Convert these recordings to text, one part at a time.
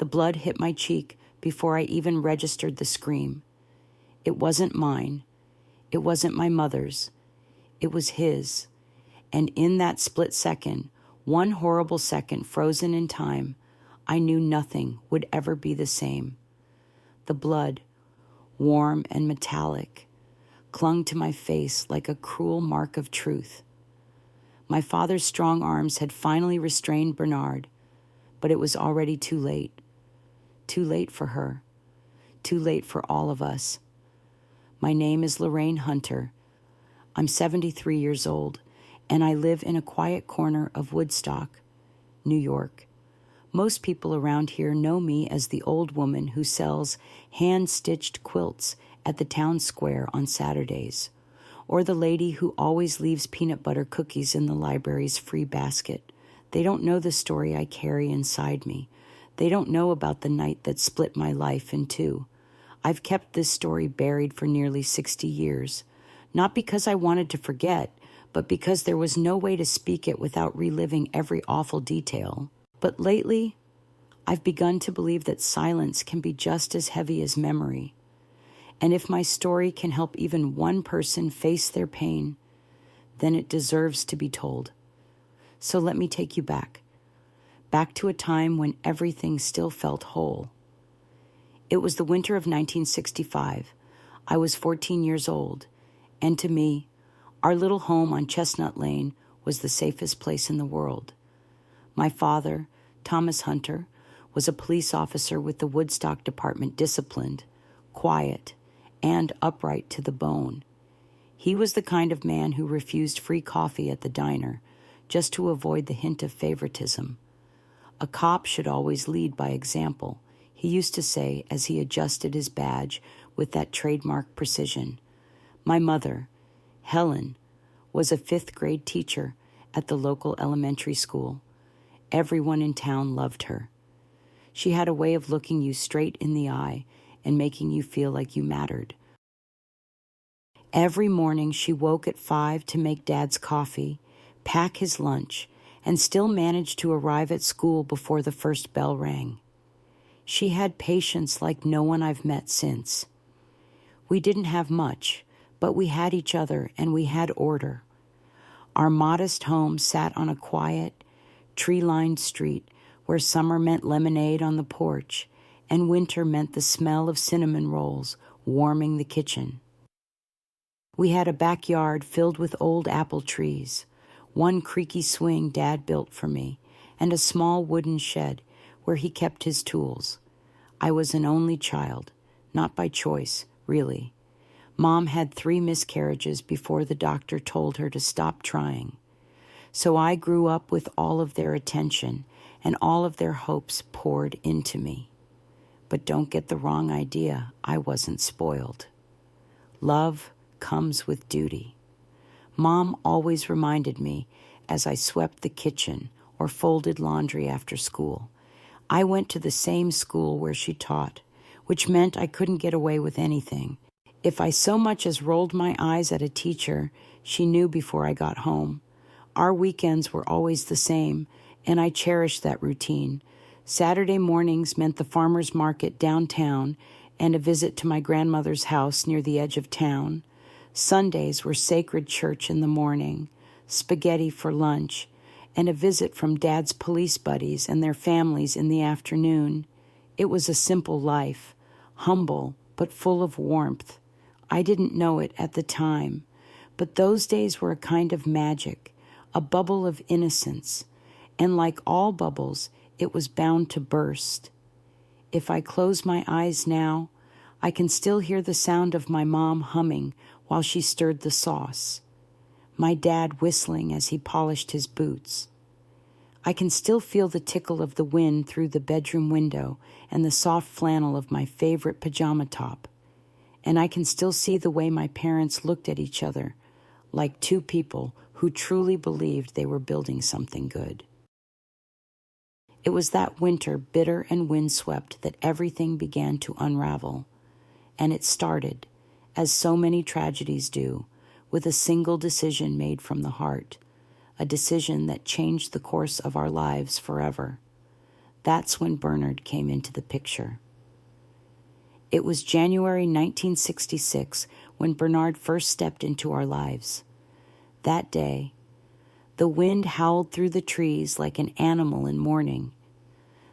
The blood hit my cheek before I even registered the scream. It wasn't mine. It wasn't my mother's. It was his. And in that split second, one horrible second frozen in time, I knew nothing would ever be the same. The blood, warm and metallic, clung to my face like a cruel mark of truth. My father's strong arms had finally restrained Bernard, but it was already too late. Too late for her. Too late for all of us. My name is Lorraine Hunter. I'm 73 years old, and I live in a quiet corner of Woodstock, New York. Most people around here know me as the old woman who sells hand-stitched quilts at the town square on Saturdays, or the lady who always leaves peanut butter cookies in the library's free basket. They don't know the story I carry inside me. They don't know about the night that split my life in two. I've kept this story buried for nearly 60 years, not because I wanted to forget, but because there was no way to speak it without reliving every awful detail. But lately, I've begun to believe that silence can be just as heavy as memory. And if my story can help even one person face their pain, then it deserves to be told. So let me take you back to a time when everything still felt whole. It was the winter of 1965. I was 14 years old, and to me, our little home on Chestnut Lane was the safest place in the world. My father, Thomas Hunter, was a police officer with the Woodstock Department, disciplined, quiet, and upright to the bone. He was the kind of man who refused free coffee at the diner just to avoid the hint of favoritism. A cop should always lead by example, he used to say as he adjusted his badge with that trademark precision. My mother, Helen, was a fifth-grade teacher at the local elementary school. Everyone in town loved her. She had a way of looking you straight in the eye and making you feel like you mattered. Every morning she woke at 5 to make Dad's coffee, pack his lunch, and still managed to arrive at school before the first bell rang. She had patience like no one I've met since. We didn't have much, but we had each other and we had order. Our modest home sat on a quiet, tree-lined street where summer meant lemonade on the porch and winter meant the smell of cinnamon rolls warming the kitchen. We had a backyard filled with old apple trees, one creaky swing Dad built for me, and a small wooden shed where he kept his tools. I was an only child, not by choice, really. Mom had 3 miscarriages before the doctor told her to stop trying. So I grew up with all of their attention and all of their hopes poured into me. But don't get the wrong idea, I wasn't spoiled. Love comes with duty. Mom always reminded me as I swept the kitchen or folded laundry after school. I went to the same school where she taught, which meant I couldn't get away with anything. If I so much as rolled my eyes at a teacher, she knew before I got home. Our weekends were always the same, and I cherished that routine. Saturday mornings meant the farmer's market downtown and a visit to my grandmother's house near the edge of town. Sundays were sacred church in the morning, spaghetti for lunch, and a visit from Dad's police buddies and their families in the afternoon. It was a simple life, humble but full of warmth. I didn't know it at the time, but those days were a kind of magic, a bubble of innocence, and like all bubbles, it was bound to burst. If I close my eyes now, I can still hear the sound of my mom humming while she stirred the sauce, my dad whistling as he polished his boots. I can still feel the tickle of the wind through the bedroom window and the soft flannel of my favorite pajama top. And I can still see the way my parents looked at each other, like 2 people who truly believed they were building something good. It was that winter, bitter and windswept, that everything began to unravel. And it started, as so many tragedies do, with a single decision made from the heart, a decision that changed the course of our lives forever. That's when Bernard came into the picture. It was January 1966 when Bernard first stepped into our lives. That day, the wind howled through the trees like an animal in mourning,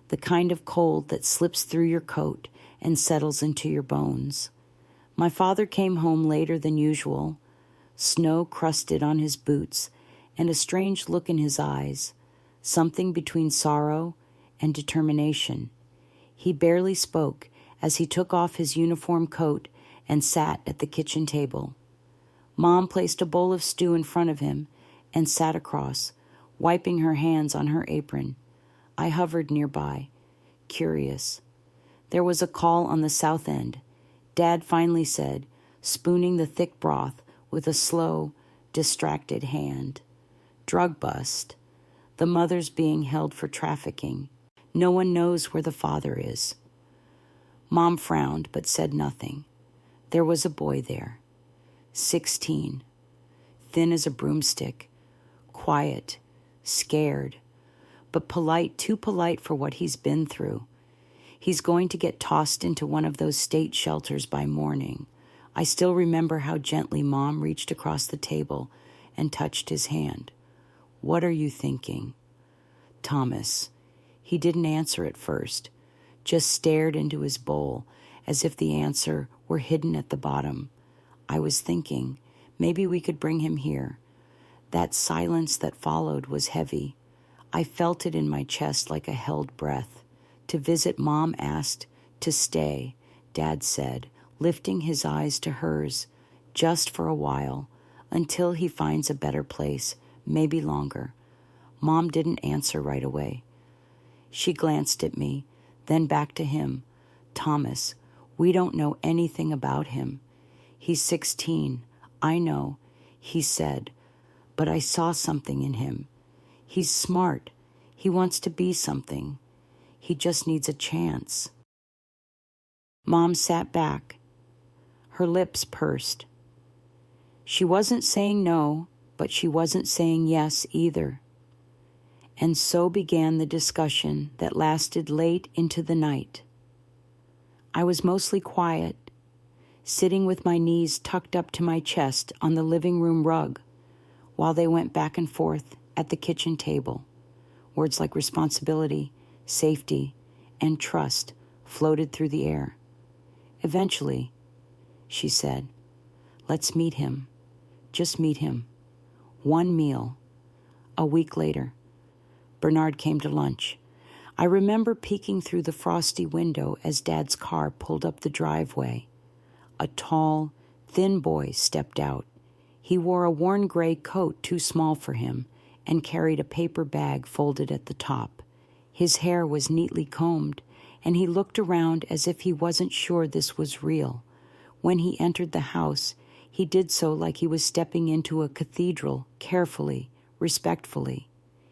the kind of cold that slips through your coat and settles into your bones. My father came home later than usual, snow crusted on his boots and a strange look in his eyes, something between sorrow and determination. He barely spoke as he took off his uniform coat and sat at the kitchen table. Mom placed a bowl of stew in front of him and sat across, wiping her hands on her apron. I hovered nearby, curious. There was a call on the south end. Dad finally said, spooning the thick broth with a slow, distracted hand. Drug bust. The mother's being held for trafficking. No one knows where the father is. Mom frowned but said nothing. There was a boy there, 16, thin as a broomstick, quiet, scared, but polite, too polite for what he's been through. He's going to get tossed into one of those state shelters by morning. I still remember how gently Mom reached across the table and touched his hand. What are you thinking? Thomas. He didn't answer at first, just stared into his bowl as if the answer were hidden at the bottom. I was thinking, maybe we could bring him here. That silence that followed was heavy. I felt it in my chest like a held breath. To visit, Mom asked. To stay, Dad said, lifting his eyes to hers, just for a while, until he finds a better place, maybe longer. Mom didn't answer right away. She glanced at me, then back to him. Thomas, we don't know anything about him. He's 16, I know, he said, but I saw something in him. He's smart. He wants to be something. He just needs a chance. Mom sat back. Her lips pursed. She wasn't saying no, but she wasn't saying yes either. And so began the discussion that lasted late into the night. I was mostly quiet, sitting with my knees tucked up to my chest on the living room rug, while they went back and forth at the kitchen table. Words like responsibility, safety, and trust floated through the air. Eventually, she said, let's meet him. Just meet him. One meal. A week later, Bernard came to lunch. I remember peeking through the frosty window as Dad's car pulled up the driveway. A tall, thin boy stepped out. He wore a worn gray coat too small for him and carried a paper bag folded at the top. His hair was neatly combed, and he looked around as if he wasn't sure this was real. When he entered the house, he did so like he was stepping into a cathedral, carefully, respectfully.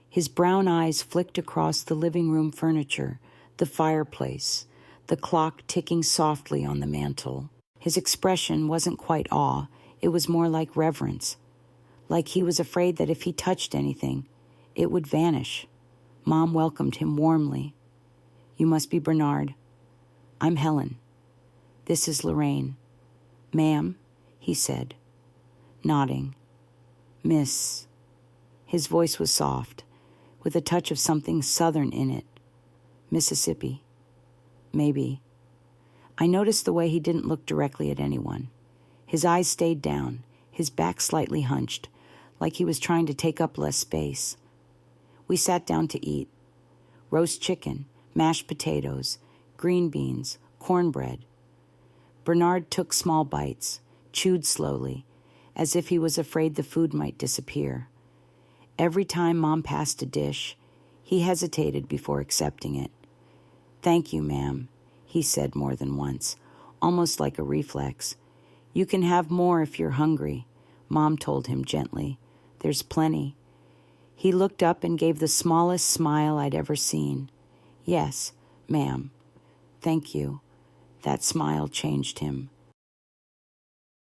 His brown eyes flicked across the living room furniture, the fireplace, the clock ticking softly on the mantel. His expression wasn't quite awe, it was more like reverence, like he was afraid that if he touched anything, it would vanish. Mom welcomed him warmly. You must be Bernard. I'm Helen. This is Lorraine. Ma'am, he said, nodding. Miss. His voice was soft, with a touch of something southern in it. Mississippi. Maybe. I noticed the way he didn't look directly at anyone. His eyes stayed down, his back slightly hunched, like he was trying to take up less space. We sat down to eat. Roast chicken, mashed potatoes, green beans, cornbread. Bernard took small bites, chewed slowly, as if he was afraid the food might disappear. Every time Mom passed a dish, he hesitated before accepting it. Thank you, ma'am, he said more than once, almost like a reflex. You can have more if you're hungry, Mom told him gently. There's plenty. He looked up and gave the smallest smile I'd ever seen. Yes, ma'am. Thank you. That smile changed him.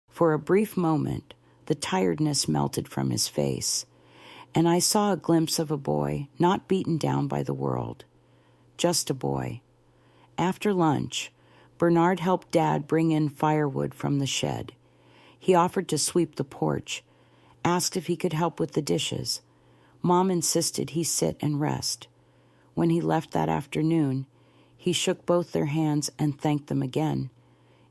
For a brief moment, the tiredness melted from his face, and I saw a glimpse of a boy not beaten down by the world, just a boy. After lunch, Bernard helped Dad bring in firewood from the shed. He offered to sweep the porch, asked if he could help with the dishes. Mom insisted he sit and rest. When he left that afternoon, he shook both their hands and thanked them again.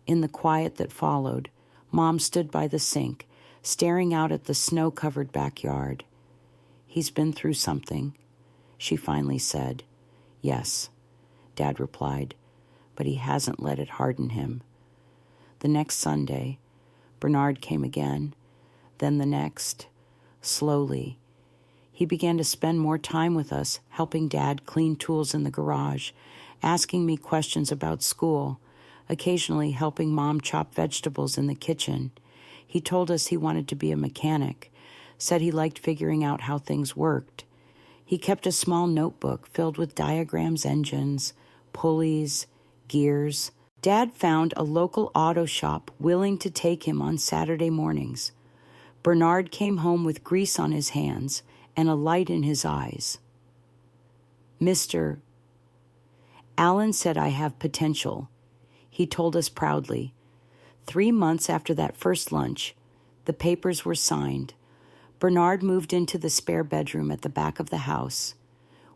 In the quiet that followed, Mom stood by the sink, staring out at the snow-covered backyard. "He's been through something," she finally said. "Yes," Dad replied, "but he hasn't let it harden him." The next Sunday, Bernard came again, then the next. Slowly, he began to spend more time with us, helping Dad clean tools in the garage, asking me questions about school, occasionally helping Mom chop vegetables in the kitchen. He told us he wanted to be a mechanic, said he liked figuring out how things worked. He kept a small notebook filled with diagrams, engines, pulleys, gears. Dad found a local auto shop willing to take him on Saturday mornings. Bernard came home with grease on his hands and a light in his eyes. "Mr. Allen said I have potential," he told us proudly. 3 months after that first lunch, the papers were signed. Bernard moved into the spare bedroom at the back of the house.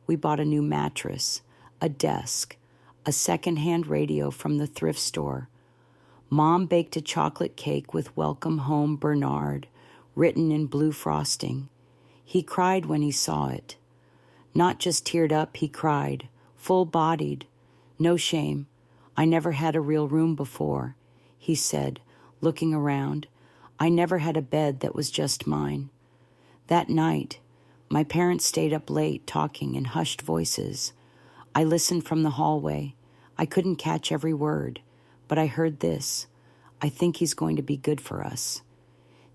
We bought a new mattress, a desk, a second-hand radio from the thrift store. Mom baked a chocolate cake with "Welcome Home, Bernard," written in blue frosting. He cried when he saw it. Not just teared up, he cried, full-bodied. "No shame. I never had a real room before," he said, looking around. "I never had a bed that was just mine." That night, my parents stayed up late talking in hushed voices. I listened from the hallway. I couldn't catch every word, but I heard this: "I think he's going to be good for us."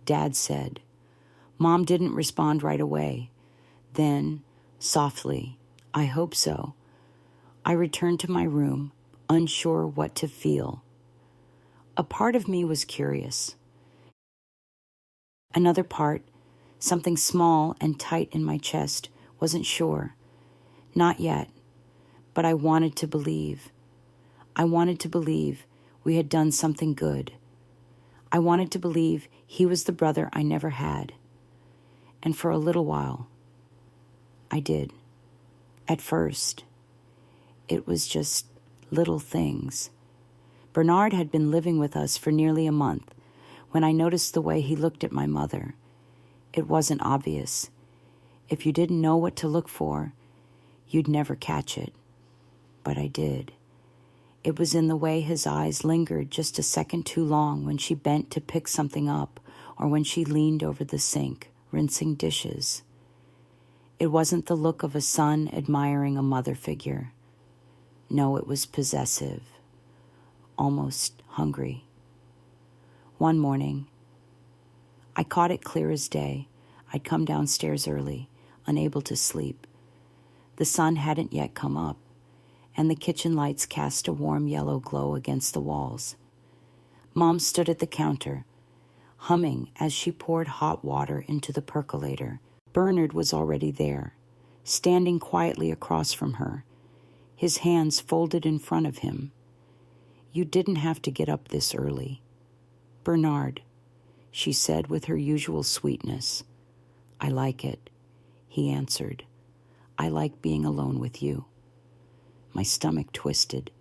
Dad said. Mom didn't respond right away. Then, softly, "I hope so." I returned to my room, unsure what to feel. A part of me was curious. Another part, something small and tight in my chest, wasn't sure. Not yet, but I wanted to believe. I wanted to believe we had done something good. I wanted to believe he was the brother I never had. And for a little while, I did. At first, it was just little things. Bernard had been living with us for nearly a month when I noticed the way he looked at my mother. It wasn't obvious. If you didn't know what to look for, you'd never catch it. But I did. It was in the way his eyes lingered just a second too long when she bent to pick something up or when she leaned over the sink, rinsing dishes. It wasn't the look of a son admiring a mother figure. No, it was possessive, almost hungry. One morning, I caught it clear as day. I'd come downstairs early, unable to sleep. The sun hadn't yet come up, and the kitchen lights cast a warm yellow glow against the walls. Mom stood at the counter, humming as she poured hot water into the percolator. Bernard was already there, standing quietly across from her, his hands folded in front of him. "You didn't have to get up this early." "Bernard," she said with her usual sweetness. "I like it," he answered. "I like being alone with you." My stomach twisted.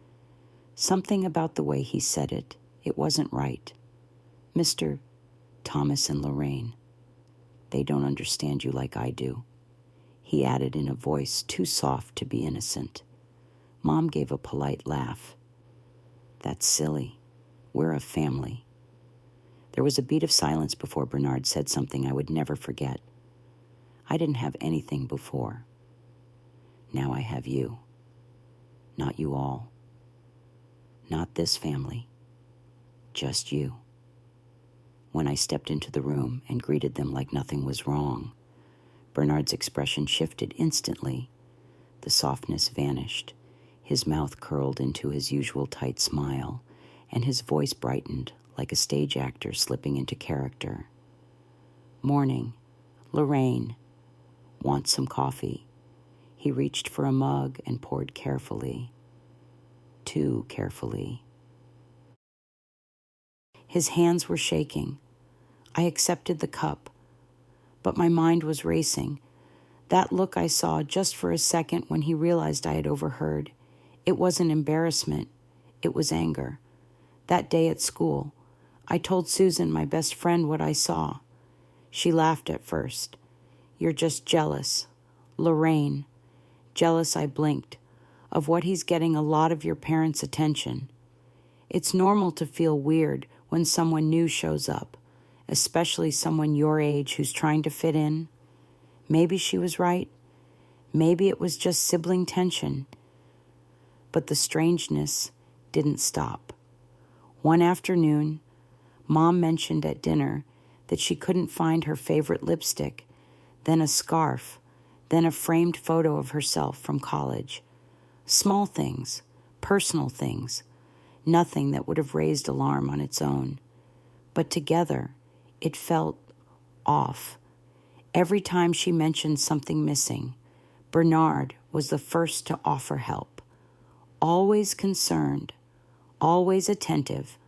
Something about the way he said it, it wasn't right. "Mr. Thomas and Lorraine, they don't understand you like I do," he added in a voice too soft to be innocent. Mom gave a polite laugh. "That's silly. We're a family." There was a beat of silence before Bernard said something I would never forget. "I didn't have anything before. Now I have you. Not you all. Not this family. Just you." When I stepped into the room and greeted them like nothing was wrong, Bernard's expression shifted instantly. The softness vanished. His mouth curled into his usual tight smile, and his voice brightened like a stage actor slipping into character. "Morning. Lorraine. Want some coffee?" He reached for a mug and poured carefully. Too carefully. His hands were shaking. I accepted the cup, but my mind was racing. That look I saw just for a second when he realized I had overheard. It wasn't embarrassment. It was anger. That day at school, I told Susan, my best friend, what I saw. She laughed at first. You're just jealous. Lorraine. Jealous, I blinked, of what he's getting a lot of your parents' attention. It's normal to feel weird when someone new shows up, especially someone your age who's trying to fit in. Maybe she was right. Maybe it was just sibling tension. But the strangeness didn't stop. One afternoon, Mom mentioned at dinner that she couldn't find her favorite lipstick, then a scarf, then a framed photo of herself from college. Small things, personal things, nothing that would have raised alarm on its own. But together, it felt off. Every time she mentioned something missing, Bernard was the first to offer help. Always concerned, always attentive.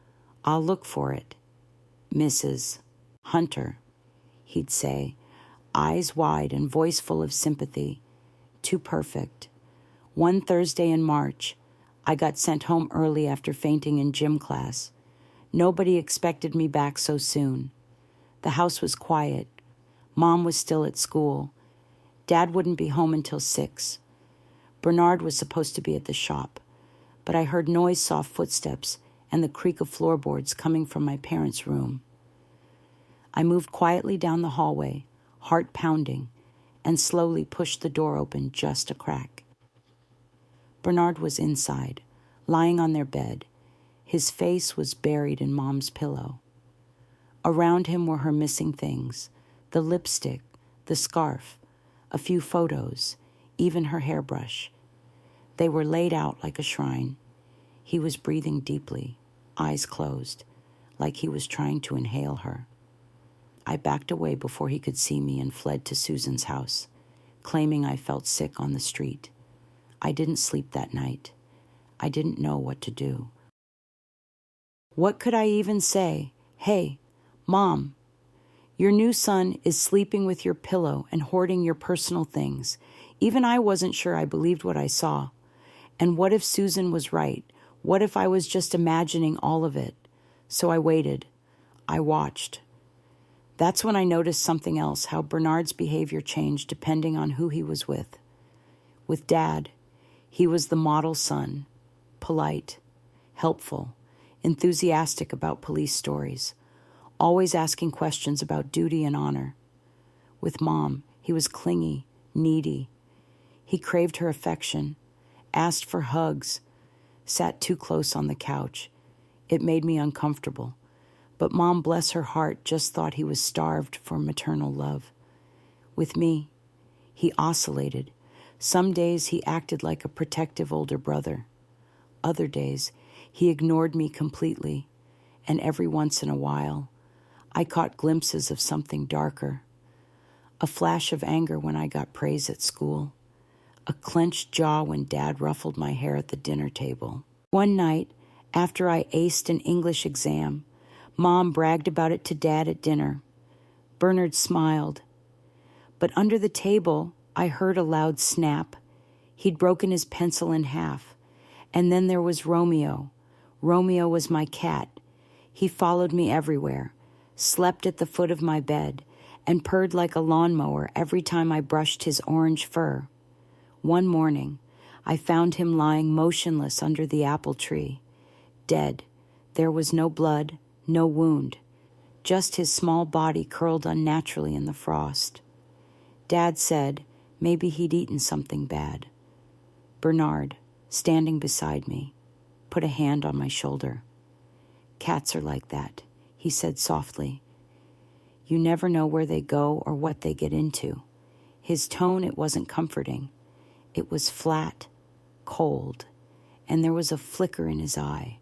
I'll look for it. Mrs. Hunter, he'd say, eyes wide and voice full of sympathy. Too perfect. One Thursday in March, I got sent home early after fainting in gym class. Nobody expected me back so soon. The house was quiet. Mom was still at school. Dad wouldn't be home until 6. Bernard was supposed to be at the shop, but I heard soft footsteps and the creak of floorboards coming from my parents' room. I moved quietly down the hallway, heart pounding, and slowly pushed the door open just a crack. Bernard was inside, lying on their bed. His face was buried in Mom's pillow. Around him were her missing things, the lipstick, the scarf, a few photos, even her hairbrush. They were laid out like a shrine. He was breathing deeply, eyes closed, like he was trying to inhale her. I backed away before he could see me and fled to Susan's house, claiming I felt sick on the street. I didn't sleep that night. I didn't know what to do. What could I even say? Hey, Mom, your new son is sleeping with your pillow and hoarding your personal things. Even I wasn't sure I believed what I saw. And what if Susan was right? What if I was just imagining all of it? So I waited. I watched. That's when I noticed something else, how Bernard's behavior changed depending on who he was with. With Dad, he was the model son, polite, helpful, enthusiastic about police stories, always asking questions about duty and honor. With Mom, he was clingy, needy. He craved her affection, asked for hugs, sat too close on the couch. It made me uncomfortable. But Mom, bless her heart, just thought he was starved for maternal love. With me, he oscillated. Some days he acted like a protective older brother. Other days, he ignored me completely. And every once in a while, I caught glimpses of something darker. A flash of anger when I got praise at school. A clenched jaw when Dad ruffled my hair at the dinner table. One night, after I aced an English exam, Mom bragged about it to Dad at dinner. Bernard smiled. But under the table, I heard a loud snap. He'd broken his pencil in half. And then there was Romeo. Romeo was my cat. He followed me everywhere, slept at the foot of my bed, and purred like a lawnmower every time I brushed his orange fur. One morning, I found him lying motionless under the apple tree, dead. There was no blood, no wound, just his small body curled unnaturally in the frost. Dad said maybe he'd eaten something bad. Bernard, standing beside me, put a hand on my shoulder. Cats are like that, he said softly. You never know where they go or what they get into. His tone, it wasn't comforting. It was flat, cold, and there was a flicker in his eye,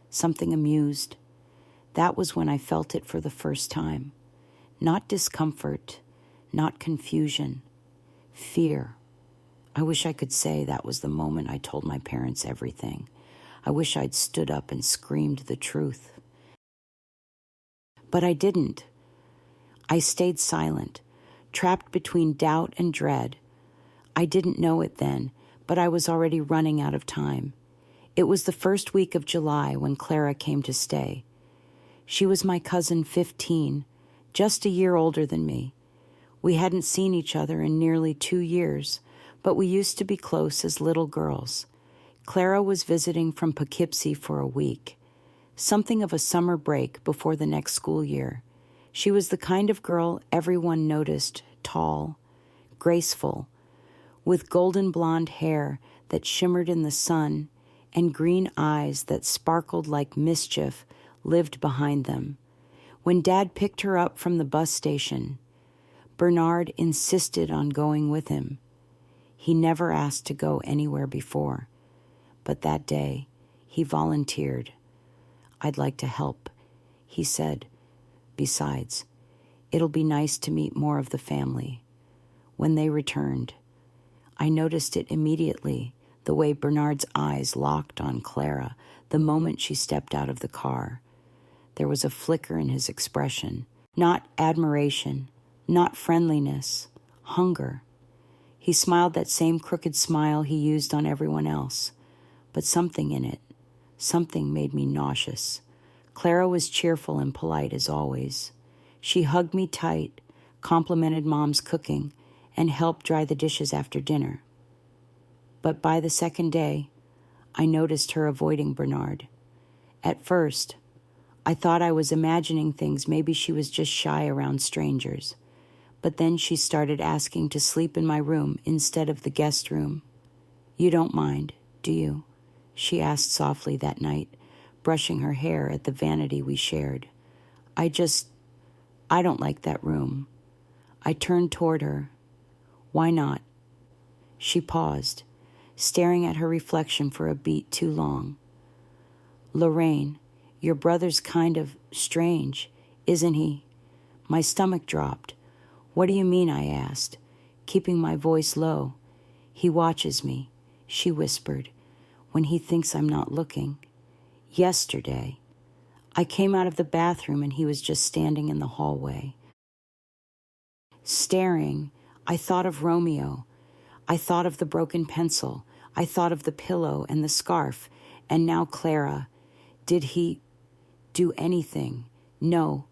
something amused. That was when I felt it for the first time. Not discomfort, not confusion, fear, I wish I could say that was the moment I told my parents everything. I wish I'd stood up and screamed the truth. But I didn't. I stayed silent, trapped between doubt and dread. I didn't know it then, but I was already running out of time. It was the first week of July when Clara came to stay. She was my cousin 15, just a year older than me. We hadn't seen each other in nearly 2 years, but we used to be close as little girls. Clara was visiting from Poughkeepsie for a week, something of a summer break before the next school year. She was the kind of girl everyone noticed, tall, graceful, with golden blonde hair that shimmered in the sun and green eyes that sparkled like mischief lived behind them. When Dad picked her up from the bus station, Bernard insisted on going with him. He never asked to go anywhere before, but that day he volunteered. "I'd like to help," he said. "Besides, it'll be nice to meet more of the family." When they returned, I noticed it immediately, the way Bernard's eyes locked on Clara the moment she stepped out of the car. There was a flicker in his expression, not admiration, not friendliness, hunger. He smiled that same crooked smile he used on everyone else, but something in it, something made me nauseous. Clara was cheerful and polite as always. She hugged me tight, complimented Mom's cooking, and helped dry the dishes after dinner. But by the second day, I noticed her avoiding Bernard. At first, I thought I was imagining things. Maybe she was just shy around strangers. But then she started asking to sleep in my room instead of the guest room. "You don't mind, do you?" she asked softly that night, brushing her hair at the vanity we shared. I don't like that room." I turned toward her. "Why not?" She paused, staring at her reflection for a beat too long. "Lorraine, your brother's kind of strange, isn't he?" My stomach dropped. "What do you mean?" I asked, keeping my voice low. "He watches me," she whispered, "when he thinks I'm not looking. Yesterday, I came out of the bathroom and he was just standing in the hallway. Staring, I thought of Romeo. I thought of the broken pencil. I thought of the pillow and the scarf. And now Clara. Did he do anything?" "No,"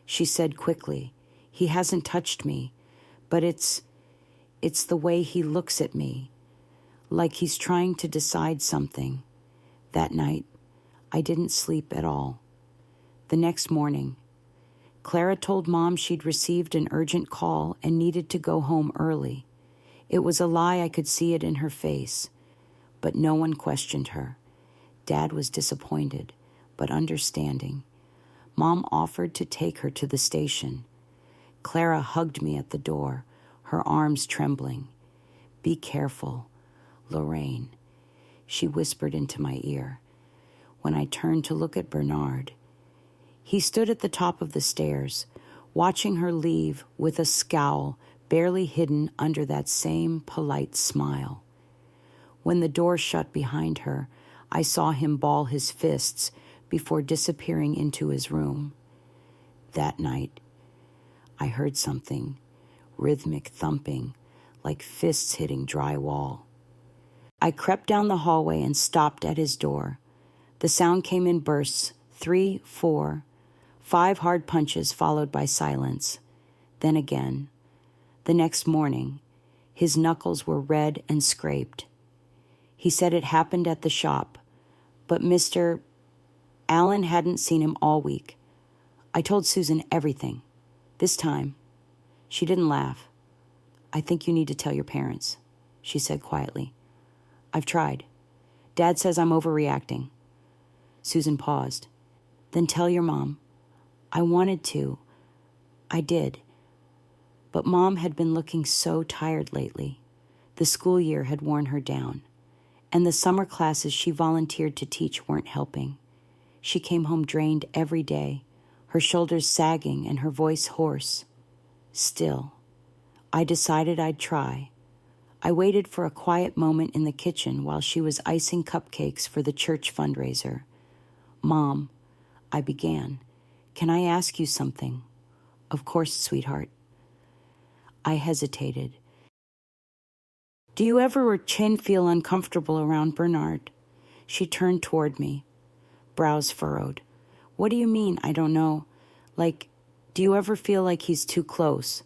she said quickly. "He hasn't touched me, but it's the way he looks at me, like he's trying to decide something." That night, I didn't sleep at all. The next morning, Clara told Mom she'd received an urgent call and needed to go home early. It was a lie. I could see it in her face, but no one questioned her. Dad was disappointed, but understanding. Mom offered to take her to the station. Clara hugged me at the door, her arms trembling. "Be careful, Lorraine," she whispered into my ear. When I turned to look at Bernard, he stood at the top of the stairs, watching her leave with a scowl barely hidden under that same polite smile. When the door shut behind her, I saw him ball his fists before disappearing into his room. That night, I heard something, rhythmic thumping, like fists hitting dry wall. I crept down the hallway and stopped at his door. The sound came in bursts, 3, 4, 5 hard punches followed by silence. Then again. The next morning, his knuckles were red and scraped. He said it happened at the shop, but Mr. Allen hadn't seen him all week. I told Susan everything. This time, she didn't laugh. "I think you need to tell your parents," she said quietly. "I've tried. Dad says I'm overreacting." Susan paused. "Then tell your mom." I wanted to. I did. But Mom had been looking so tired lately. The school year had worn her down, and the summer classes she volunteered to teach weren't helping. She came home drained every day, her shoulders sagging and her voice hoarse. Still, I decided I'd try. I waited for a quiet moment in the kitchen while she was icing cupcakes for the church fundraiser. "Mom," I began, "can I ask you something?" "Of course, sweetheart." I hesitated. "Do you ever or Chin feel uncomfortable around Bernard?" She turned toward me, brows furrowed. "What do you mean? I don't know. Like, do you ever feel like he's too close?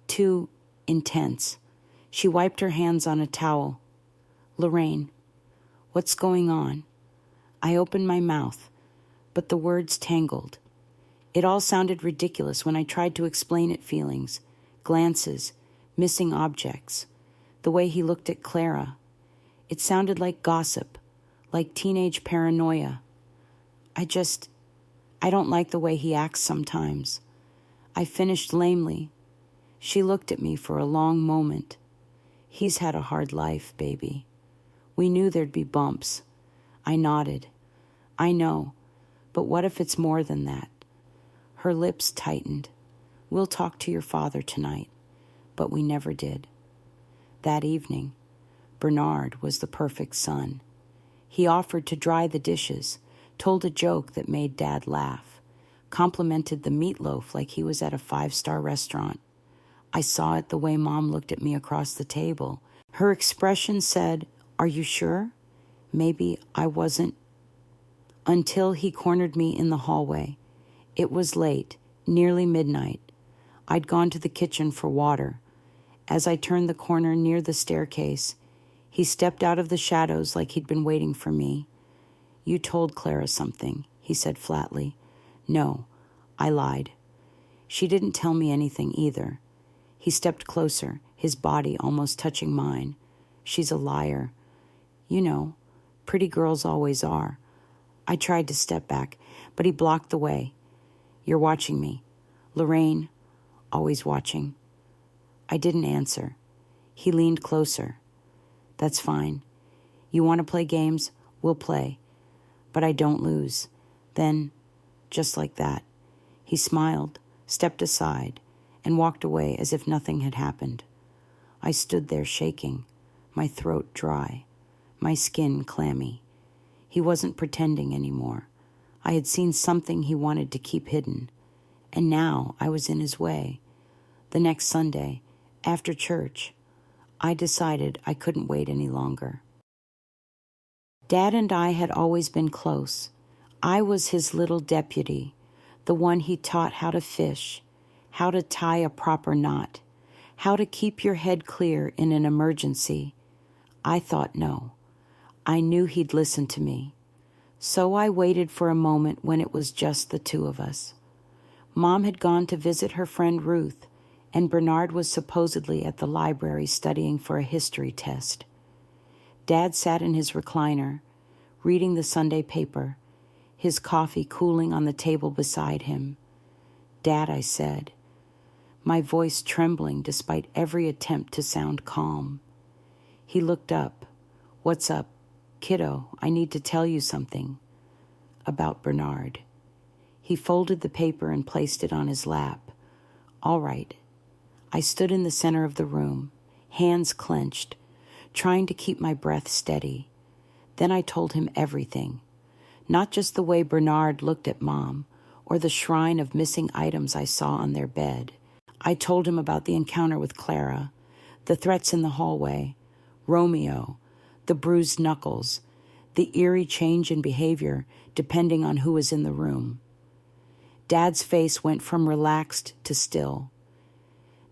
Too intense?" She wiped her hands on a towel. "Lorraine, what's going on?" I opened my mouth, but the words tangled. It all sounded ridiculous when I tried to explain it. Feelings, glances, missing objects, the way he looked at Clara. It sounded like gossip, like teenage paranoia. I don't like the way he acts sometimes. I finished lamely. She looked at me for a long moment. "He's had a hard life, baby. We knew there'd be bumps." I nodded. "I know, but what if it's more than that?" Her lips tightened. "We'll talk to your father tonight." But we never did. That evening, Bernard was the perfect son. He offered to dry the dishes, told a joke that made Dad laugh, complimented the meatloaf like he was at a 5-star restaurant. I saw it the way Mom looked at me across the table. Her expression said, "Are you sure?" Maybe I wasn't. Until he cornered me in the hallway. It was late, nearly midnight. I'd gone to the kitchen for water. As I turned the corner near the staircase, he stepped out of the shadows like he'd been waiting for me. "You told Clara something," he said flatly. "No, I lied." "She didn't tell me anything either." He stepped closer, his body almost touching mine. "She's a liar. You know, pretty girls always are." I tried to step back, but he blocked the way. "You're watching me. Lorraine, always watching." I didn't answer. He leaned closer. "That's fine. You want to play games? We'll play. But I don't lose." Then, just like that, he smiled, stepped aside, and walked away as if nothing had happened. I stood there shaking, my throat dry, my skin clammy. He wasn't pretending anymore. I had seen something he wanted to keep hidden, and now I was in his way. The next Sunday, after church, I decided I couldn't wait any longer. Dad and I had always been close. I was his little deputy, the one he taught how to fish, how to tie a proper knot, how to keep your head clear in an emergency. I thought no. I knew he'd listen to me. So I waited for a moment when it was just the two of us. Mom had gone to visit her friend Ruth, and Bernard was supposedly at the library studying for a history test. Dad sat in his recliner, reading the Sunday paper, his coffee cooling on the table beside him. "Dad," I said, my voice trembling despite every attempt to sound calm. He looked up. "What's up?" "Kiddo, I need to tell you something." "About Bernard." He folded the paper and placed it on his lap. "All right." I stood in the center of the room, hands clenched, trying to keep my breath steady. Then I told him everything, not just the way Bernard looked at Mom or the shrine of missing items I saw on their bed. I told him about the encounter with Clara, the threats in the hallway, Romeo, the bruised knuckles, the eerie change in behavior depending on who was in the room. Dad's face went from relaxed to still,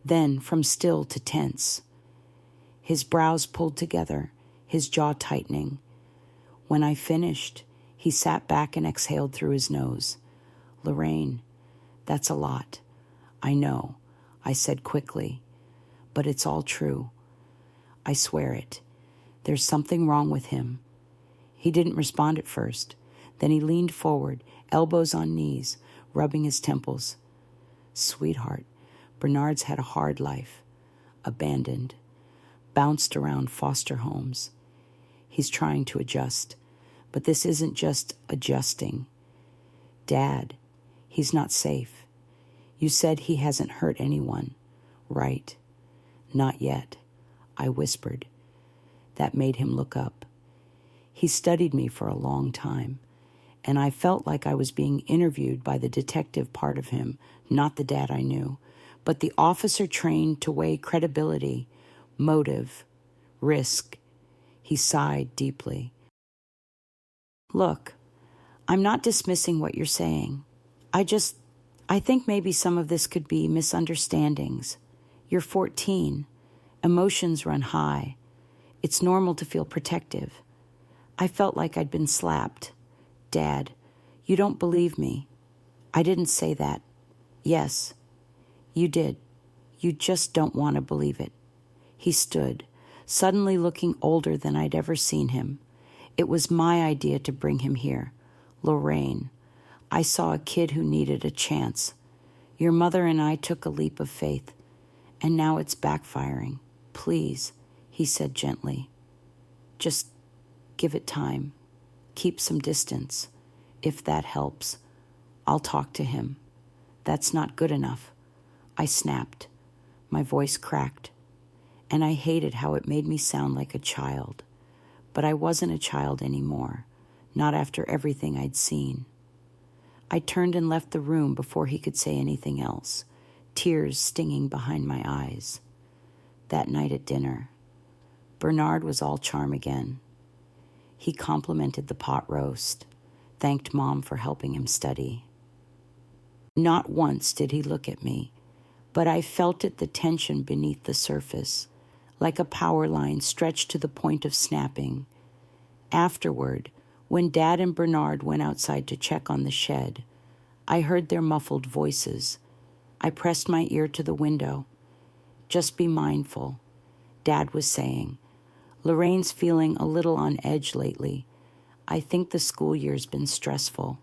then from still to tense. His brows pulled together, his jaw tightening. When I finished, he sat back and exhaled through his nose. "Lorraine, that's a lot. I know," I said quickly, "but it's all true. I swear it. There's something wrong with him." He didn't respond at first. Then he leaned forward, elbows on knees, rubbing his temples. "Sweetheart, Bernard's had a hard life. Abandoned. Bounced around foster homes. He's trying to adjust. But this isn't just adjusting. Dad, he's not safe. You said he hasn't hurt anyone, right?" "Not yet," I whispered, That made him look up. He studied me for a long time, and I felt like I was being interviewed by the detective part of him, not the dad I knew, but the officer trained to weigh credibility, motive, risk. He sighed deeply. Look, I'm not dismissing what you're saying. I think maybe some of this could be misunderstandings. You're 14. Emotions run high. It's normal to feel protective. I felt like I'd been slapped. Dad, you don't believe me. I didn't say that. Yes, you did. You just don't want to believe it. He stood, suddenly looking older than I'd ever seen him. It was my idea to bring him here. Lorraine. I saw a kid who needed a chance. Your mother and I took a leap of faith, and now it's backfiring. Please, he said gently. Just give it time. Keep some distance. If that helps, I'll talk to him. That's not good enough. I snapped. My voice cracked, and I hated how it made me sound like a child. But I wasn't a child anymore, not after everything I'd seen. I turned and left the room before he could say anything else, tears stinging behind my eyes. That night at dinner, Bernard was all charm again. He complimented the pot roast, thanked Mom for helping him study. Not once did he look at me, but I felt the tension beneath the surface, like a power line stretched to the point of snapping. Afterward, when Dad and Bernard went outside to check on the shed, I heard their muffled voices. I pressed my ear to the window. Just be mindful, Dad was saying. Lorraine's feeling a little on edge lately. I think the school year's been stressful.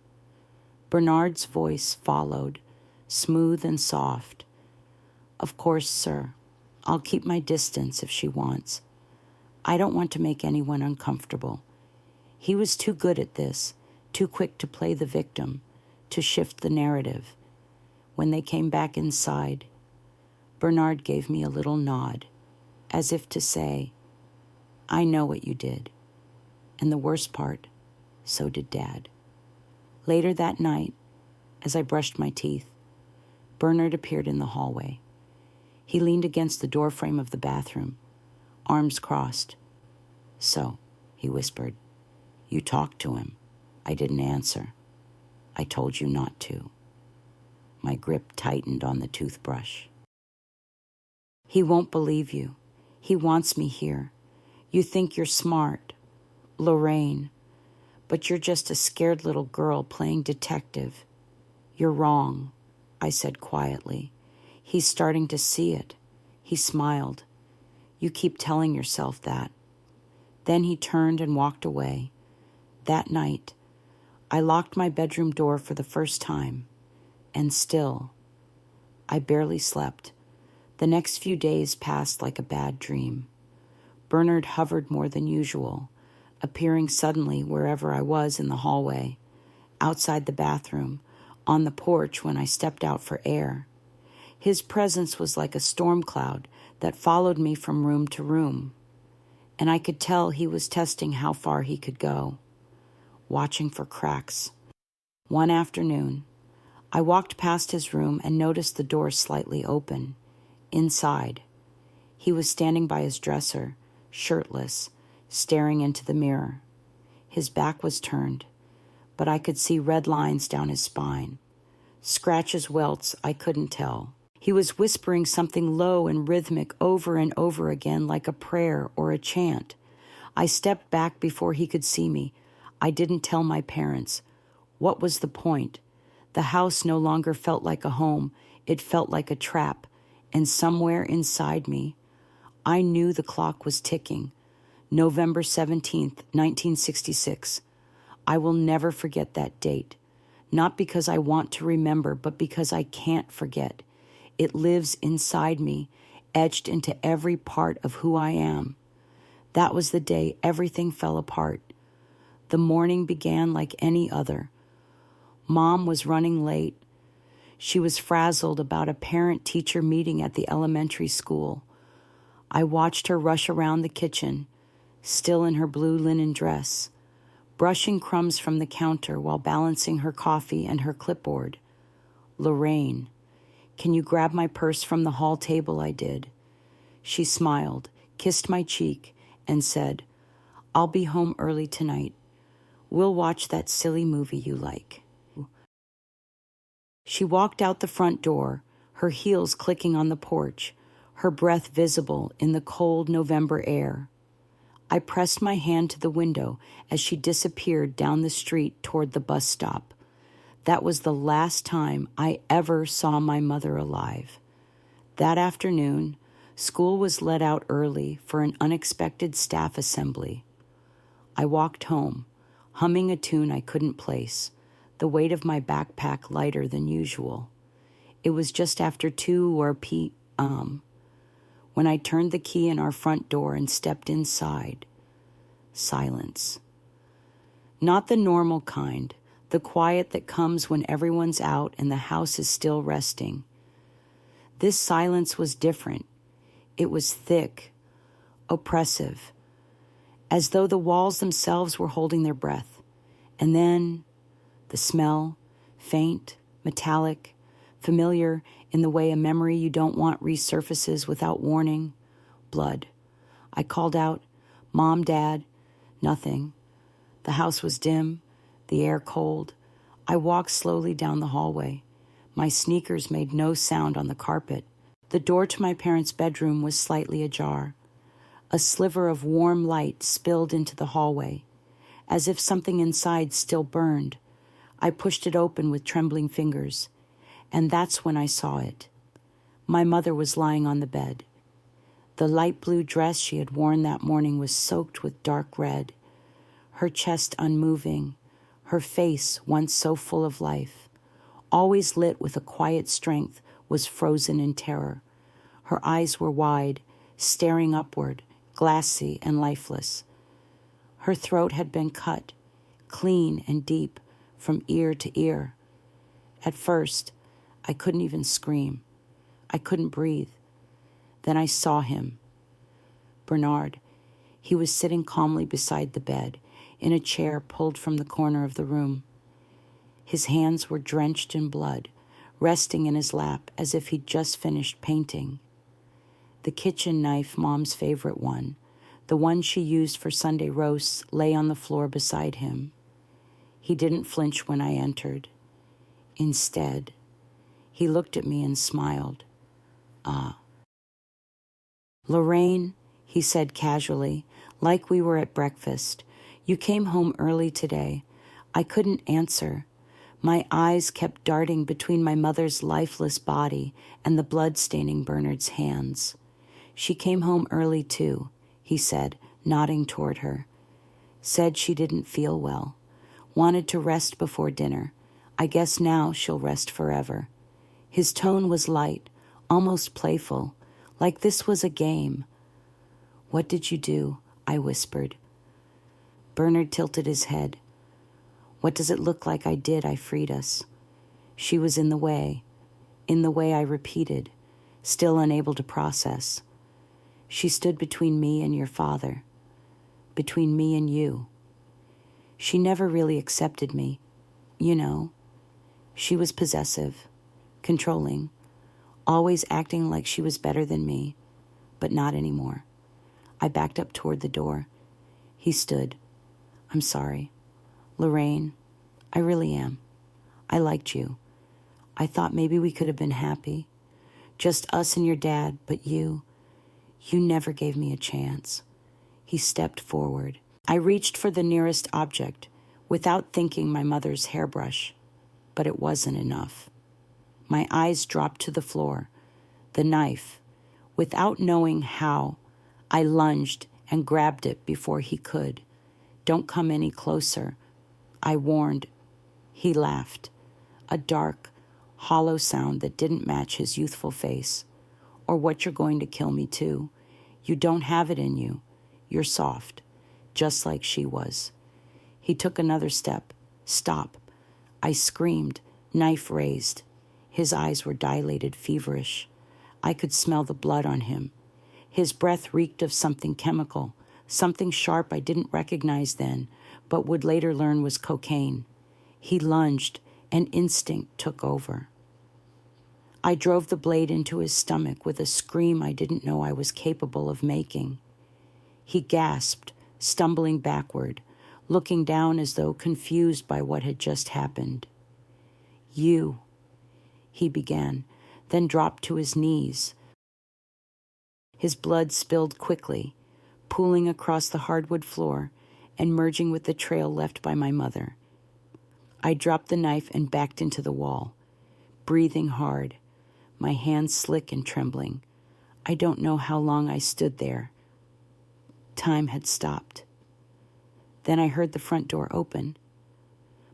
Bernard's voice followed, smooth and soft. Of course, sir. I'll keep my distance if she wants. I don't want to make anyone uncomfortable. He was too good at this, too quick to play the victim, to shift the narrative. When they came back inside, Bernard gave me a little nod, as if to say, I know what you did. And the worst part, so did Dad. Later that night, as I brushed my teeth, Bernard appeared in the hallway. He leaned against the doorframe of the bathroom, arms crossed. So, he whispered, you talked to him. I didn't answer. I told you not to. My grip tightened on the toothbrush. He won't believe you. He wants me here. You think you're smart, Lorraine, but you're just a scared little girl playing detective. You're wrong, I said quietly. He's starting to see it. He smiled. You keep telling yourself that. Then he turned and walked away. That night, I locked my bedroom door for the first time, and still, I barely slept. The next few days passed like a bad dream. Bernard hovered more than usual, appearing suddenly wherever I was in the hallway, outside the bathroom, on the porch when I stepped out for air. His presence was like a storm cloud that followed me from room to room, and I could tell he was testing how far he could go, watching for cracks. One afternoon, I walked past his room and noticed the door slightly open. Inside, he was standing by his dresser, shirtless, staring into the mirror. His back was turned, but I could see red lines down his spine. Scratches, welts, I couldn't tell. He was whispering something low and rhythmic over and over again like a prayer or a chant. I stepped back before he could see me. I didn't tell my parents. What was the point? The house no longer felt like a home. It felt like a trap. And somewhere inside me, I knew the clock was ticking. November 17th, 1966. I will never forget that date. Not because I want to remember, but because I can't forget. It lives inside me, etched into every part of who I am. That was the day everything fell apart. The morning began like any other. Mom was running late. She was frazzled about a parent-teacher meeting at the elementary school. I watched her rush around the kitchen, still in her blue linen dress, brushing crumbs from the counter while balancing her coffee and her clipboard. Lorraine, can you grab my purse from the hall table? I did. She smiled, kissed my cheek, and said, I'll be home early tonight. We'll watch that silly movie you like. She walked out the front door, her heels clicking on the porch, her breath visible in the cold November air. I pressed my hand to the window as she disappeared down the street toward the bus stop. That was the last time I ever saw my mother alive. That afternoon, school was let out early for an unexpected staff assembly. I walked home, humming a tune I couldn't place, the weight of my backpack lighter than usual. It was just after 2 or p.m. when I turned the key in our front door and stepped inside. Silence. Not the normal kind, the quiet that comes when everyone's out and the house is still resting. This silence was different. It was thick, oppressive, as though the walls themselves were holding their breath. And then the smell, faint, metallic, familiar in the way a memory you don't want resurfaces without warning. Blood. I called out, Mom, Dad. Nothing. The house was dim, the air cold. I walked slowly down the hallway. My sneakers made no sound on the carpet. The door to my parents' bedroom was slightly ajar. A sliver of warm light spilled into the hallway, as if something inside still burned. I pushed it open with trembling fingers, and that's when I saw it. My mother was lying on the bed. The light blue dress she had worn that morning was soaked with dark red, her chest unmoving, her face, once so full of life, always lit with a quiet strength, was frozen in terror. Her eyes were wide, staring upward, glassy and lifeless. Her throat had been cut, clean and deep, from ear to ear. At first, I couldn't even scream. I couldn't breathe. Then I saw him. Bernard. He was sitting calmly beside the bed, in a chair pulled from the corner of the room. His hands were drenched in blood, resting in his lap as if he'd just finished painting. The kitchen knife, Mom's favorite one, the one she used for Sunday roasts, lay on the floor beside him. He didn't flinch when I entered. Instead, he looked at me and smiled. Ah. Lorraine, he said casually, like we were at breakfast, you came home early today. I couldn't answer. My eyes kept darting between my mother's lifeless body and the blood-staining Bernard's hands. She came home early too, he said, nodding toward her. Said she didn't feel well. Wanted to rest before dinner. I guess now she'll rest forever. His tone was light, almost playful, like this was a game. What did you do? I whispered. Bernard tilted his head. What does it look like I did? I freed us. She was in the way, I repeated, still unable to process. She stood between me and your father, between me and you. She never really accepted me, you know. She was possessive, controlling, always acting like she was better than me, but not anymore. I backed up toward the door. He stood. I'm sorry. Lorraine, I really am. I liked you. I thought maybe we could have been happy. Just us and your dad, but you never gave me a chance. He stepped forward. I reached for the nearest object, without thinking my mother's hairbrush, but it wasn't enough. My eyes dropped to the floor. The knife. Without knowing how, I lunged and grabbed it before he could. Don't come any closer, I warned. He laughed, a dark, hollow sound that didn't match his youthful face. Or what you're going to kill me too. You don't have it in you. You're soft, just like she was. He took another step. Stop. I screamed, knife raised. His eyes were dilated, feverish. I could smell the blood on him. His breath reeked of something chemical, something sharp I didn't recognize then, but would later learn was cocaine. He lunged, and instinct took over. I drove the blade into his stomach with a scream I didn't know I was capable of making. He gasped, stumbling backward, looking down as though confused by what had just happened. "You," he began, then dropped to his knees. His blood spilled quickly, pooling across the hardwood floor and merging with the trail left by my mother. I dropped the knife and backed into the wall, breathing hard, my hands slick and trembling. I don't know how long I stood there. Time had stopped. Then I heard the front door open.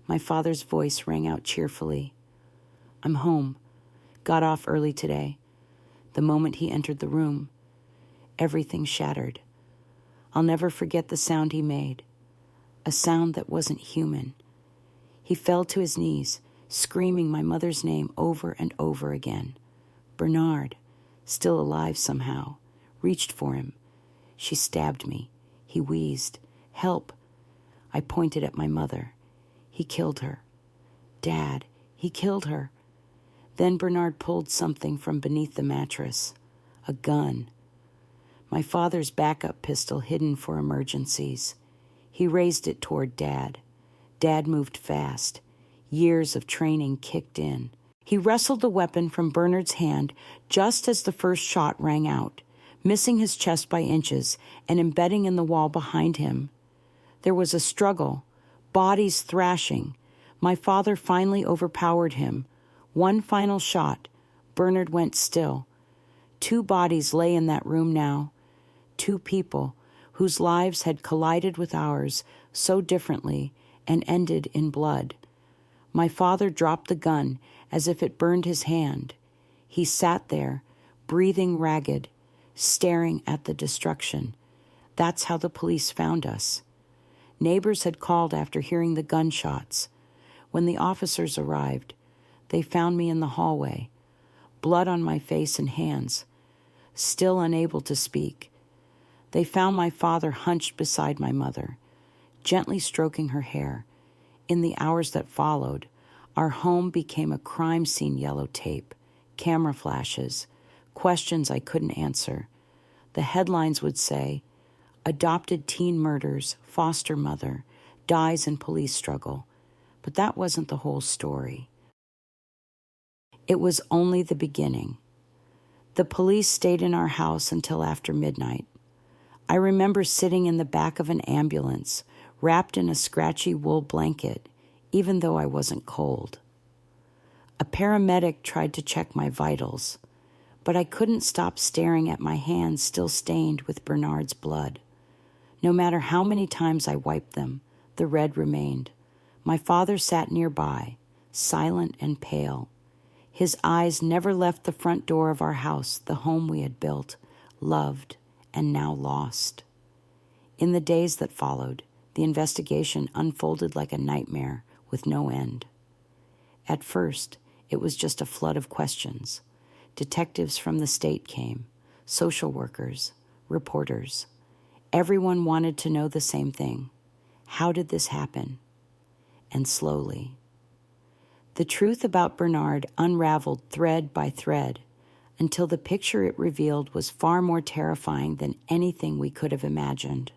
My father's voice rang out cheerfully. "I'm home. Got off early today." The moment he entered the room, everything shattered. I'll never forget the sound he made, a sound that wasn't human. He fell to his knees, screaming my mother's name over and over again. Bernard, still alive somehow, reached for him. She stabbed me. He wheezed. "Help." I pointed at my mother. "He killed her. Dad, he killed her." Then Bernard pulled something from beneath the mattress. A gun. My father's backup pistol hidden for emergencies. He raised it toward Dad. Dad moved fast. Years of training kicked in. He wrestled the weapon from Bernard's hand just as the first shot rang out, missing his chest by inches and embedding in the wall behind him. There was a struggle, bodies thrashing. My father finally overpowered him. One final shot. Bernard went still. 2 bodies lay in that room now. 2 people whose lives had collided with ours so differently and ended in blood. My father dropped the gun as if it burned his hand. He sat there, breathing ragged, staring at the destruction. That's how the police found us. Neighbors had called after hearing the gunshots. When the officers arrived, they found me in the hallway, blood on my face and hands, still unable to speak. They found my father hunched beside my mother, gently stroking her hair. In the hours that followed, our home became a crime scene yellow tape, camera flashes, questions I couldn't answer. The headlines would say, "Adopted teen murders, foster mother, dies in police struggle." But that wasn't the whole story. It was only the beginning. The police stayed in our house until after midnight. I remember sitting in the back of an ambulance, wrapped in a scratchy wool blanket, even though I wasn't cold. A paramedic tried to check my vitals, but I couldn't stop staring at my hands still stained with Bernard's blood. No matter how many times I wiped them, the red remained. My father sat nearby, silent and pale. His eyes never left the front door of our house, the home we had built, loved, and now lost. In the days that followed, the investigation unfolded like a nightmare with no end. At first, it was just a flood of questions. Detectives from the state came, social workers, reporters. Everyone wanted to know the same thing. How did this happen? And slowly, the truth about Bernard unraveled thread by thread until the picture it revealed was far more terrifying than anything we could have imagined.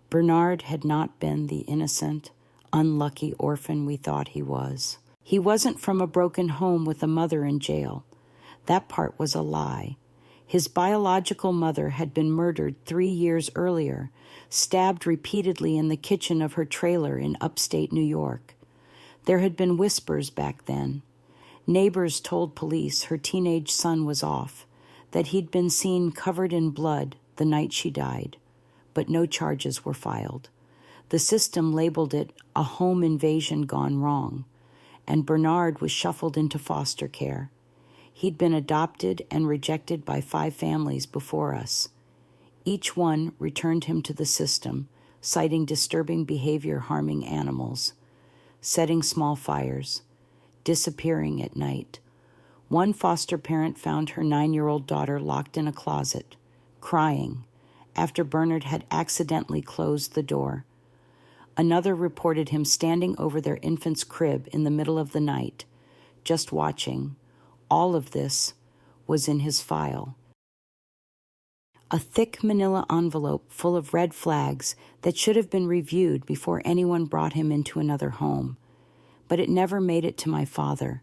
Bernard had not been the innocent, unlucky orphan we thought he was. He wasn't from a broken home with a mother in jail. That part was a lie. His biological mother had been murdered 3 years earlier, stabbed repeatedly in the kitchen of her trailer in upstate New York. There had been whispers back then. Neighbors told police her teenage son was off, that he'd been seen covered in blood the night she died, but no charges were filed. The system labeled it a home invasion gone wrong, and Bernard was shuffled into foster care. He'd been adopted and rejected by 5 families before us. Each one returned him to the system, citing disturbing behavior harming animals, setting small fires, disappearing at night. One foster parent found her 9-year-old daughter locked in a closet, crying, after Bernard had accidentally closed the door. Another reported him standing over their infant's crib in the middle of the night, just watching. All of this was in his file. A thick manila envelope full of red flags that should have been reviewed before anyone brought him into another home. But it never made it to my father.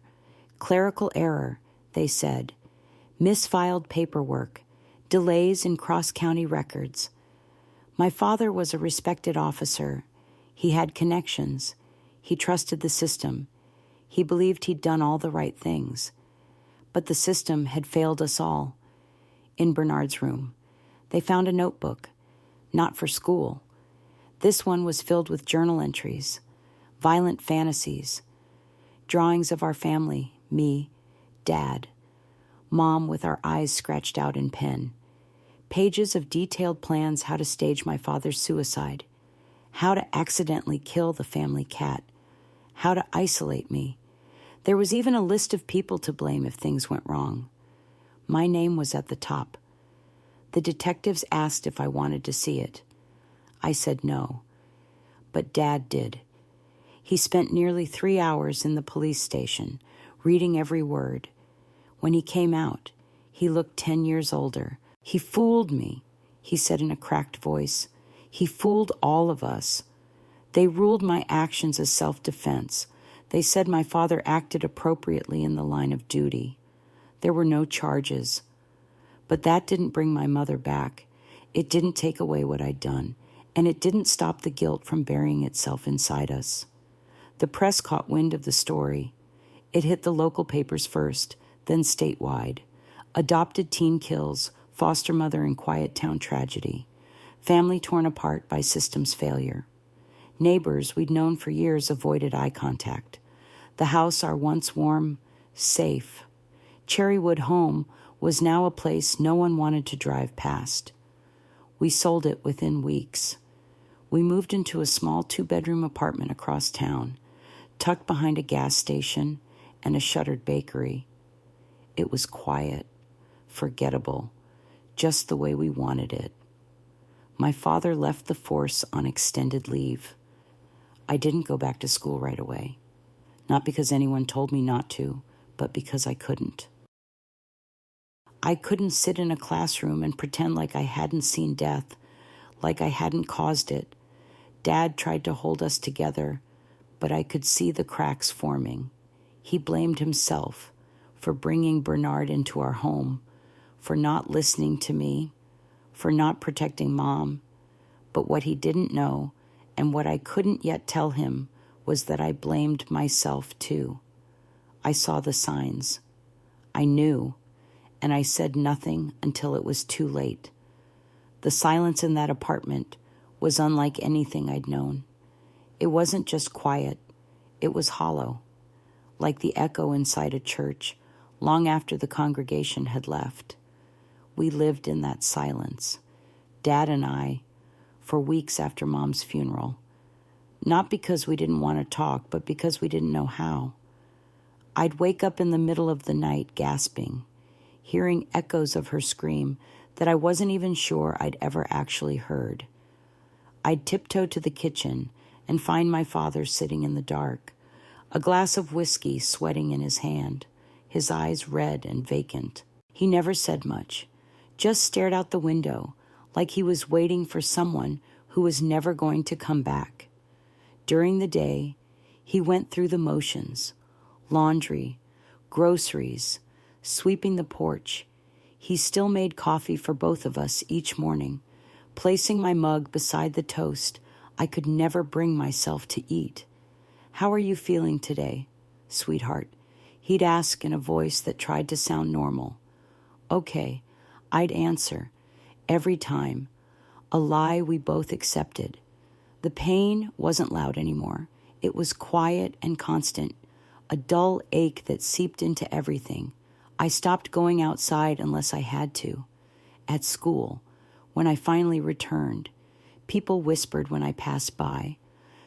Clerical error, they said. Misfiled paperwork. Delays in cross-county records. My father was a respected officer. He had connections. He trusted the system. He believed he'd done all the right things. But the system had failed us all. In Bernard's room, they found a notebook, not for school. This one was filled with journal entries, violent fantasies, drawings of our family, me, Dad, Mom with our eyes scratched out in pen, pages of detailed plans how to stage my father's suicide, how to accidentally kill the family cat, how to isolate me. There was even a list of people to blame if things went wrong. My name was at the top. The detectives asked if I wanted to see it. I said no, but Dad did. He spent nearly 3 hours in the police station, reading every word. When he came out, he looked 10 years older. He fooled me, he said in a cracked voice. He fooled all of us. They ruled my actions as self-defense. They said my father acted appropriately in the line of duty. There were no charges. But that didn't bring my mother back. It didn't take away what I'd done, and it didn't stop the guilt from burying itself inside us. The press caught wind of the story. It hit the local papers first, then statewide. Adopted teen kills, foster mother in quiet town tragedy. Family torn apart by system's failure. Neighbors we'd known for years avoided eye contact. The house, our once warm, safe Cherrywood home, was now a place no one wanted to drive past. We sold it within weeks. We moved into a small 2-bedroom apartment across town, tucked behind a gas station and a shuttered bakery. It was quiet, forgettable, just the way we wanted it. My father left the force on extended leave. I didn't go back to school right away. Not because anyone told me not to, but because I couldn't. I couldn't sit in a classroom and pretend like I hadn't seen death, like I hadn't caused it. Dad tried to hold us together, but I could see the cracks forming. He blamed himself for bringing Bernard into our home, for not listening to me, for not protecting Mom. But what he didn't know, and what I couldn't yet tell him, was that I blamed myself too. I saw the signs. I knew, and I said nothing until it was too late. The silence in that apartment was unlike anything I'd known. It wasn't just quiet, it was hollow, like the echo inside a church, long after the congregation had left. We lived in that silence, Dad and I, for weeks after Mom's funeral. Not because we didn't want to talk, but because we didn't know how. I'd wake up in the middle of the night gasping, hearing echoes of her scream that I wasn't even sure I'd ever actually heard. I'd tiptoe to the kitchen and find my father sitting in the dark, a glass of whiskey sweating in his hand, his eyes red and vacant. He never said much, just stared out the window like he was waiting for someone who was never going to come back. During the day, he went through the motions, laundry, groceries, sweeping the porch. He still made coffee for both of us each morning, placing my mug beside the toast I could never bring myself to eat. "How are you feeling today, sweetheart?" He'd ask in a voice that tried to sound normal. Okay, I'd answer, every time, a lie we both accepted. The pain wasn't loud anymore. It was quiet and constant, a dull ache that seeped into everything. I stopped going outside unless I had to. At school, when I finally returned, people whispered when I passed by.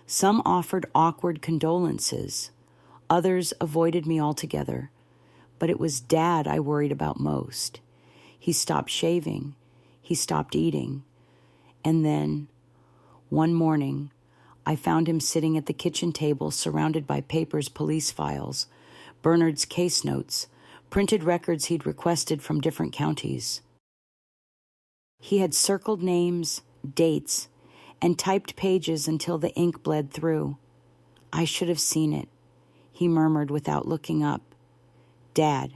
Some offered awkward condolences. Others avoided me altogether. But it was Dad I worried about most. He stopped shaving. He stopped eating. And then, one morning, I found him sitting at the kitchen table surrounded by papers, police files, Bernard's case notes, printed records he'd requested from different counties. He had circled names, dates, and typed pages until the ink bled through. I should have seen it, he murmured without looking up. Dad,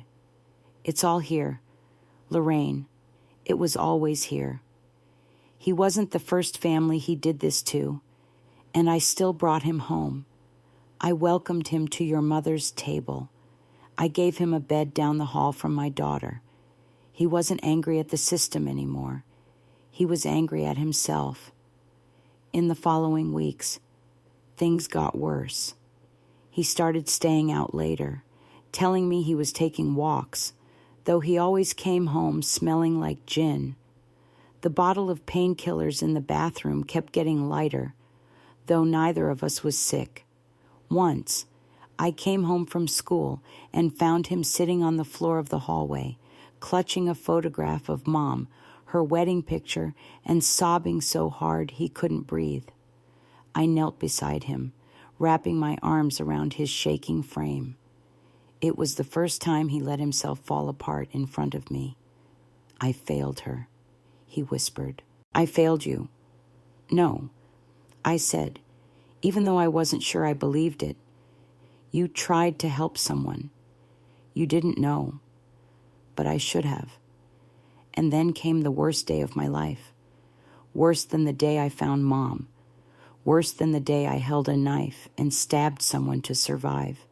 it's all here. Lorraine, it was always here. He wasn't the first family he did this to, and I still brought him home. I welcomed him to your mother's table. I gave him a bed down the hall from my daughter. He wasn't angry at the system anymore. He was angry at himself. In the following weeks, things got worse. He started staying out later, telling me he was taking walks, though he always came home smelling like gin. The bottle of painkillers in the bathroom kept getting lighter, though neither of us was sick. Once, I came home from school and found him sitting on the floor of the hallway, clutching a photograph of Mom, her wedding picture, and sobbing so hard he couldn't breathe. I knelt beside him, wrapping my arms around his shaking frame. It was the first time he let himself fall apart in front of me. I failed her, he whispered. I failed you. No, I said, even though I wasn't sure I believed it. You tried to help someone. You didn't know, but I should have. And then came the worst day of my life. Worse than the day I found Mom. Worse than the day I held a knife and stabbed someone to survive.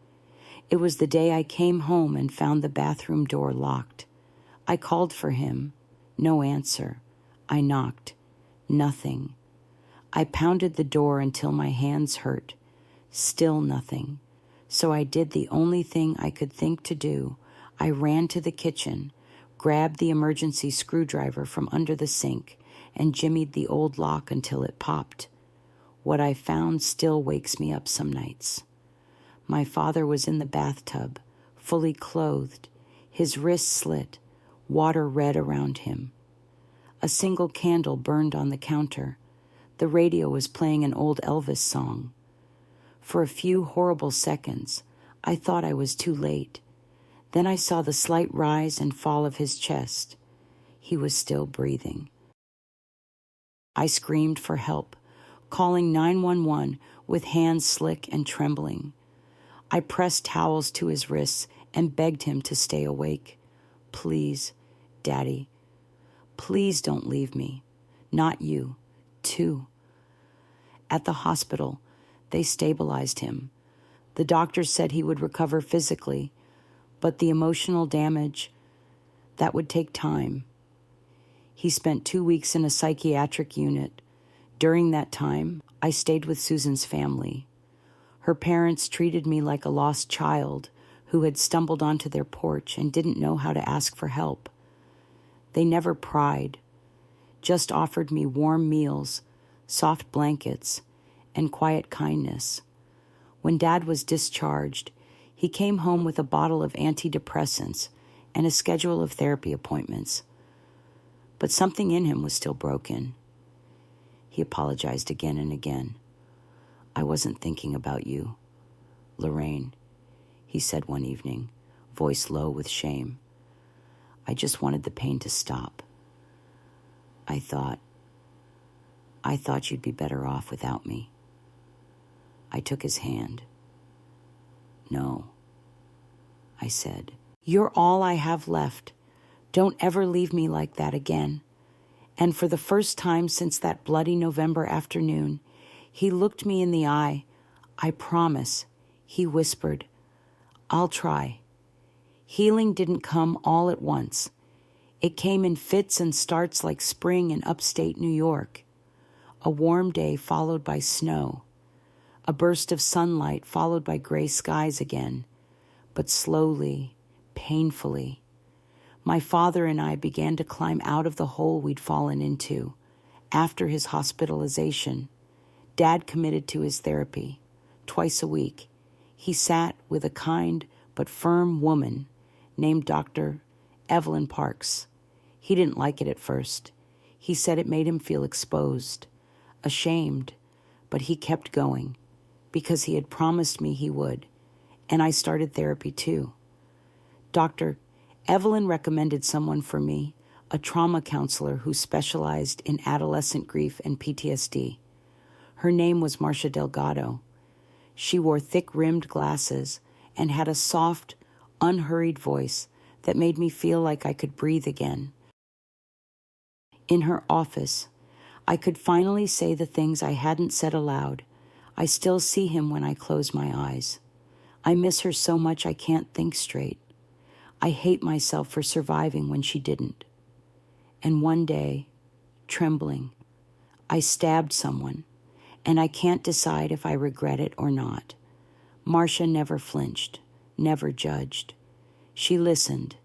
It was the day I came home and found the bathroom door locked. I called for him. No answer. I knocked. Nothing. I pounded the door until my hands hurt. Still nothing. So I did the only thing I could think to do. I ran to the kitchen, grabbed the emergency screwdriver from under the sink, and jimmied the old lock until it popped. What I found still wakes me up some nights. My father was in the bathtub, fully clothed, his wrists slit, water red around him. A single candle burned on the counter. The radio was playing an old Elvis song. For a few horrible seconds, I thought I was too late. Then I saw the slight rise and fall of his chest. He was still breathing. I screamed for help, calling 911 with hands slick and trembling. I pressed towels to his wrists and begged him to stay awake. Please, Daddy, please don't leave me. Not you, too. At the hospital, they stabilized him. The doctors said he would recover physically, but the emotional damage, that would take time. He spent 2 weeks in a psychiatric unit. During that time, I stayed with Susan's family. Her parents treated me like a lost child who had stumbled onto their porch and didn't know how to ask for help. They never pried, just offered me warm meals, soft blankets, and quiet kindness. When Dad was discharged, he came home with a bottle of antidepressants and a schedule of therapy appointments. But something in him was still broken. He apologized again and again. I wasn't thinking about you, Lorraine, he said one evening, voice low with shame. I just wanted the pain to stop. I thought you'd be better off without me. I took his hand. No, I said. You're all I have left. Don't ever leave me like that again. And for the first time since that bloody November afternoon, he looked me in the eye. I promise, he whispered. I'll try. Healing didn't come all at once. It came in fits and starts like spring in upstate New York. A warm day followed by snow. A burst of sunlight followed by gray skies again. But slowly, painfully, my father and I began to climb out of the hole we'd fallen into. After his hospitalization, Dad committed to his therapy. Twice a week, he sat with a kind but firm woman named Dr. Evelyn Parks. He didn't like it at first. He said it made him feel exposed, ashamed, but he kept going because he had promised me he would, and I started therapy too. Dr. Evelyn recommended someone for me, a trauma counselor who specialized in adolescent grief and PTSD. Her name was Marcia Delgado. She wore thick-rimmed glasses and had a soft, unhurried voice that made me feel like I could breathe again. In her office, I could finally say the things I hadn't said aloud. I still see him when I close my eyes. I miss her so much I can't think straight. I hate myself for surviving when she didn't. And one day, trembling, I stabbed someone, and I can't decide if I regret it or not. Marcia never flinched, never judged. She listened,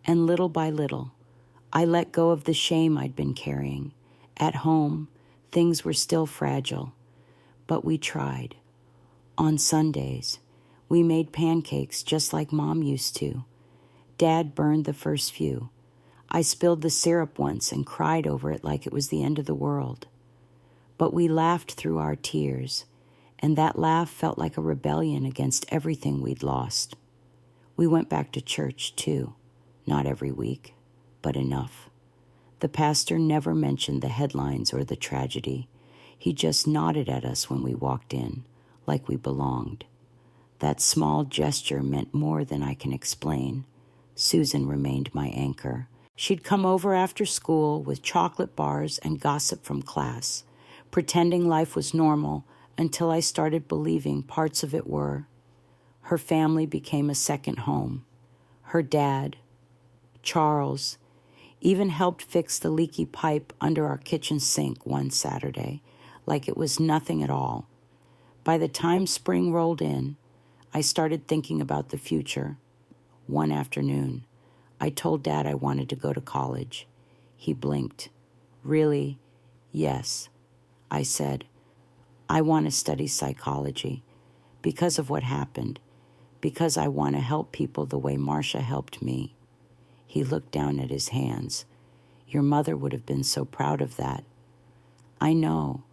and little by little, I let go of the shame I'd been carrying. At home, things were still fragile, but we tried. On Sundays, we made pancakes just like Mom used to. Dad burned the first few. I spilled the syrup once and cried over it like it was the end of the world. But we laughed through our tears, and that laugh felt like a rebellion against everything we'd lost. We went back to church, too. Not every week, but enough. The pastor never mentioned the headlines or the tragedy. He just nodded at us when we walked in, like we belonged. That small gesture meant more than I can explain. Susan remained my anchor. She'd come over after school with chocolate bars and gossip from class, pretending life was normal until I started believing parts of it were. Her family became a second home. Her dad, Charles, even helped fix the leaky pipe under our kitchen sink one Saturday, like it was nothing at all. By the time spring rolled in, I started thinking about the future. One afternoon, I told Dad I wanted to go to college. He blinked. Really? Yes. I said, I want to study psychology because of what happened, because I want to help people the way Marcia helped me. He looked down at his hands. Your mother would have been so proud of that. I know,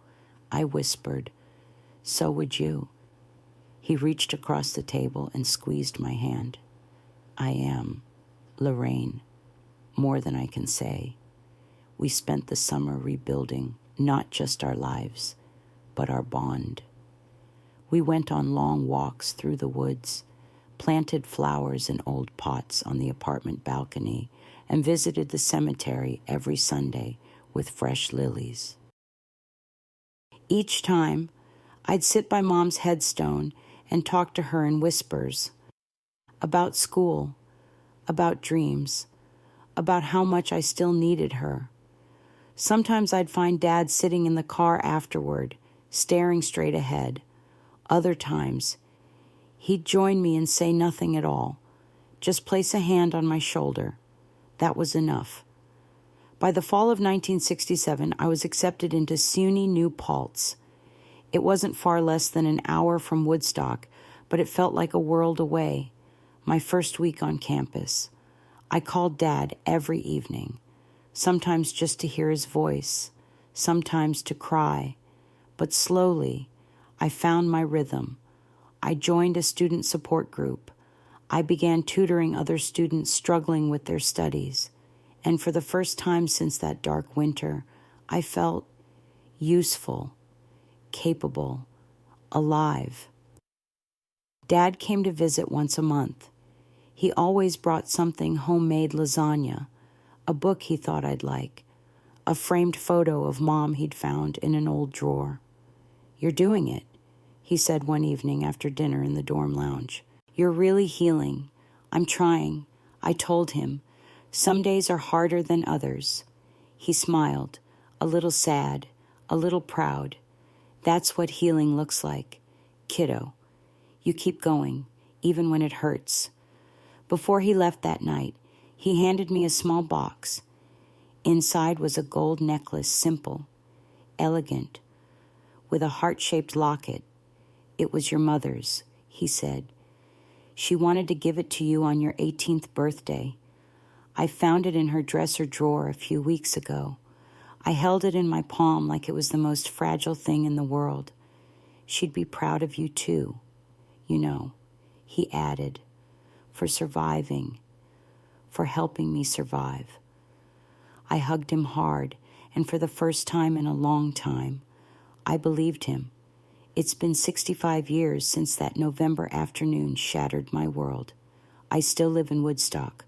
I whispered. So would you. He reached across the table and squeezed my hand. I am, Lorraine, more than I can say. We spent the summer rebuilding not just our lives, but our bond. We went on long walks through the woods, planted flowers in old pots on the apartment balcony, and visited the cemetery every Sunday with fresh lilies. Each time, I'd sit by Mom's headstone and talk to her in whispers about school, about dreams, about how much I still needed her. Sometimes I'd find Dad sitting in the car afterward, staring straight ahead. Other times, he'd join me and say nothing at all, just place a hand on my shoulder. That was enough. By the fall of 1967, I was accepted into SUNY New Paltz. It wasn't far less than an hour from Woodstock, but it felt like a world away. My first week on campus. I called Dad every evening, sometimes just to hear his voice, sometimes to cry. But slowly, I found my rhythm. I joined a student support group. I began tutoring other students struggling with their studies. And for the first time since that dark winter, I felt useful, capable, alive. Dad came to visit once a month. He always brought something homemade lasagna, a book he thought I'd like, a framed photo of Mom he'd found in an old drawer. You're doing it, he said one evening after dinner in the dorm lounge. You're really healing. I'm trying, I told him. Some days are harder than others. He smiled, a little sad, a little proud. That's what healing looks like. Kiddo, you keep going, even when it hurts. Before he left that night, he handed me a small box. Inside was a gold necklace, simple, elegant, with a heart-shaped locket. It was your mother's, he said. She wanted to give it to you on your 18th birthday. I found it in her dresser drawer a few weeks ago. I held it in my palm like it was the most fragile thing in the world. She'd be proud of you too, you know, he added, for surviving, for helping me survive. I hugged him hard, and for the first time in a long time, I believed him. It's been 65 years since that November afternoon shattered my world. I still live in Woodstock,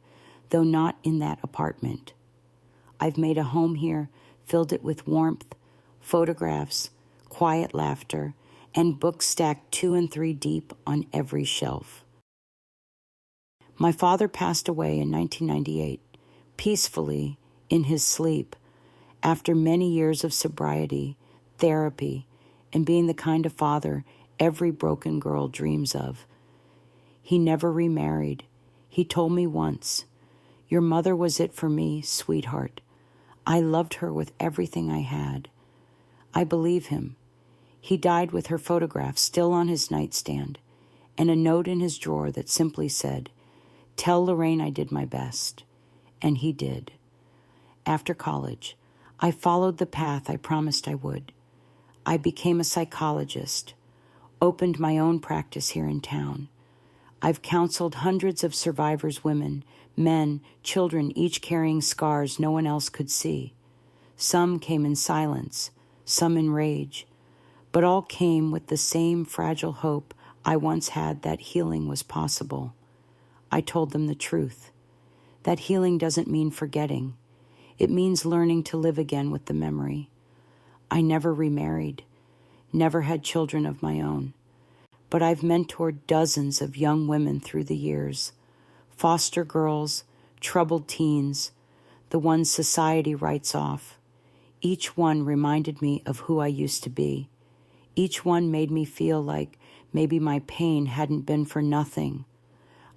though not in that apartment. I've made a home here, filled it with warmth, photographs, quiet laughter, and books stacked 2 and 3 deep on every shelf. My father passed away in 1998, peacefully, in his sleep, after many years of sobriety, therapy, and being the kind of father every broken girl dreams of. He never remarried. He told me once, "Your mother was it for me, sweetheart. I loved her with everything I had." I believe him. He died with her photograph still on his nightstand, and a note in his drawer that simply said, "Tell Lorraine I did my best." And he did. After college, I followed the path I promised I would. I became a psychologist, opened my own practice here in town. I've counseled hundreds of survivors, women, men, children, each carrying scars no one else could see. Some came in silence, some in rage, but all came with the same fragile hope I once had that healing was possible. I told them the truth, that healing doesn't mean forgetting. It means learning to live again with the memory. I never remarried, never had children of my own, but I've mentored dozens of young women through the years, foster girls, troubled teens, the ones society writes off. Each one reminded me of who I used to be. Each one made me feel like maybe my pain hadn't been for nothing.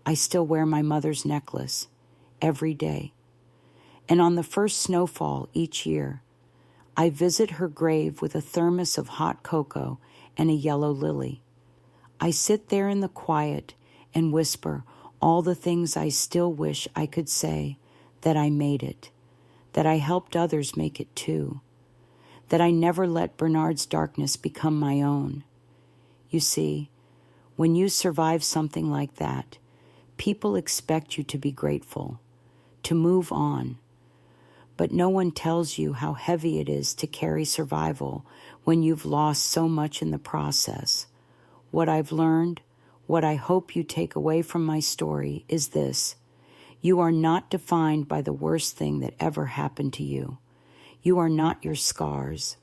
I still wear my mother's necklace every day. And on the first snowfall each year, I visit her grave with a thermos of hot cocoa and a yellow lily. I sit there in the quiet and whisper all the things I still wish I could say, that I made it, that I helped others make it too, that I never let Bernard's darkness become my own. You see, when you survive something like that, people expect you to be grateful, to move on. But no one tells you how heavy it is to carry survival when you've lost so much in the process. What I've learned, what I hope you take away from my story is this: you are not defined by the worst thing that ever happened to you. You are not your scars.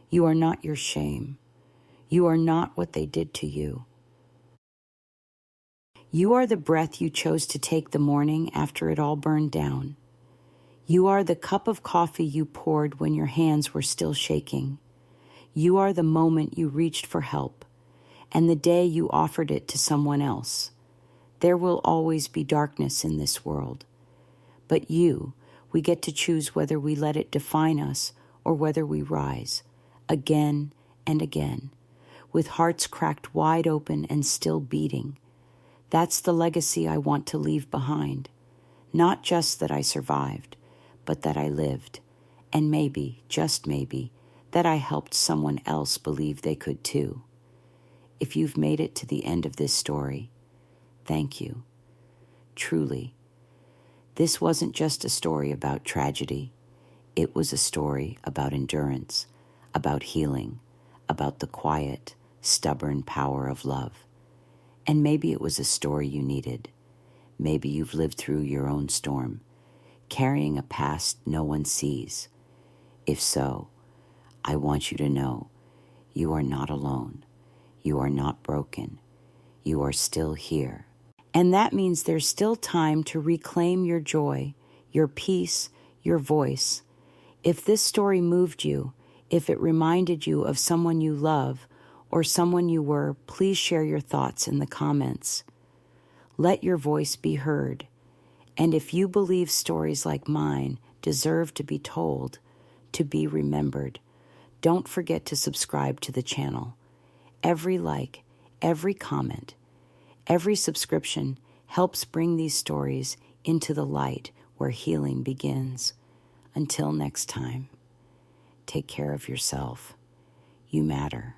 You are not your shame. You are not what they did to you. You are the breath you chose to take the morning after it all burned down. You are the cup of coffee you poured when your hands were still shaking. You are the moment you reached for help, and the day you offered it to someone else. There will always be darkness in this world. But we get to choose whether we let it define us or whether we rise, again and again, with hearts cracked wide open and still beating. That's the legacy I want to leave behind. Not just that I survived, but that I lived, and maybe, just maybe, that I helped someone else believe they could too. If you've made it to the end of this story, thank you. Truly, this wasn't just a story about tragedy. It was a story about endurance, about healing, about the quiet, stubborn power of love. And maybe it was a story you needed. Maybe you've lived through your own storm, carrying a past no one sees. If so, I want you to know you are not alone. You are not broken. You are still here. And that means there's still time to reclaim your joy, your peace, your voice. If this story moved you, if it reminded you of someone you love or someone you were, please share your thoughts in the comments. Let your voice be heard. And if you believe stories like mine deserve to be told, to be remembered, don't forget to subscribe to the channel. Every like, every comment, every subscription helps bring these stories into the light where healing begins. Until next time, take care of yourself. You matter.